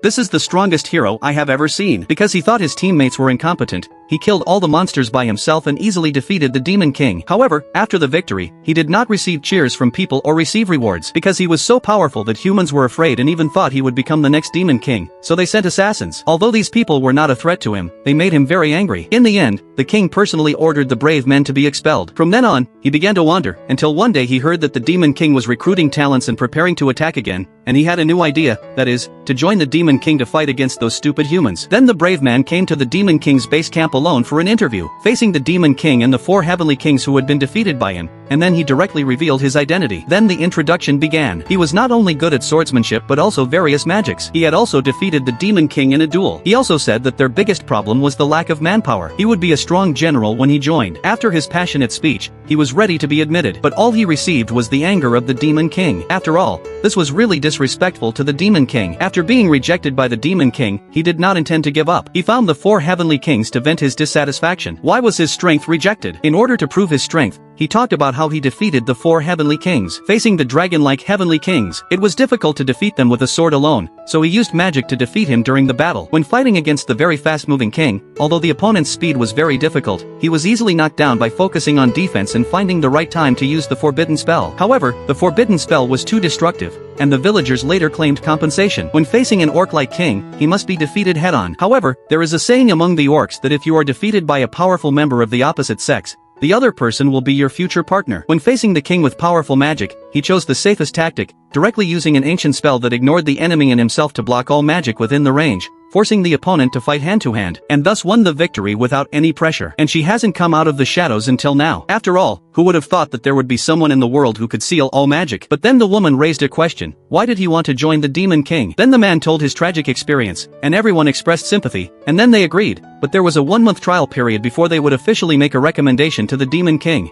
This is the strongest hero I have ever seen. Because he thought his teammates were incompetent, he killed all the monsters by himself and easily defeated the Demon King. However, after the victory, he did not receive cheers from people or receive rewards because he was so powerful that humans were afraid and even thought he would become the next Demon King, so they sent assassins. Although these people were not a threat to him, they made him very angry. In the end, the king personally ordered the brave men to be expelled. From then on, he began to wander, until one day he heard that the Demon King was recruiting talents and preparing to attack again, and he had a new idea, that is, to join the Demon King to fight against those stupid humans. Then the brave man came to the Demon King's base camp alone for an interview, facing the Demon King and the 4 heavenly kings who had been defeated by him, and then he directly revealed his identity. Then the introduction began. He was not only good at swordsmanship but also various magics. He had also defeated the Demon King in a duel. He also said that their biggest problem was the lack of manpower. He would be a strong general when he joined. After his passionate speech, he was ready to be admitted, but all he received was the anger of the Demon King. After all, this was really disrespectful to the Demon King. After being rejected by the Demon King, he did not intend to give up. He found the 4 heavenly kings to vent his dissatisfaction. Why was his strength rejected? In order to prove his strength, he talked about how he defeated the 4 heavenly kings. Facing the dragon-like heavenly kings, it was difficult to defeat them with a sword alone, so he used magic to defeat him during the battle. When fighting against the very fast-moving king, although the opponent's speed was very difficult, he was easily knocked down by focusing on defense and finding the right time to use the forbidden spell. However, the forbidden spell was too destructive, and the villagers later claimed compensation. When facing an orc-like king, he must be defeated head-on. However, there is a saying among the orcs that if you are defeated by a powerful member of the opposite sex, the other person will be your future partner. When facing the king with powerful magic, he chose the safest tactic, directly using an ancient spell that ignored the enemy and himself to block all magic within the range, forcing the opponent to fight hand-to-hand, and thus won the victory without any pressure. And she hasn't come out of the shadows until now. After all, who would have thought that there would be someone in the world who could seal all magic? But then the woman raised a question. Why did he want to join the Demon King? Then the man told his tragic experience, and everyone expressed sympathy, and then they agreed, but there was a 1-month trial period before they would officially make a recommendation to the Demon King.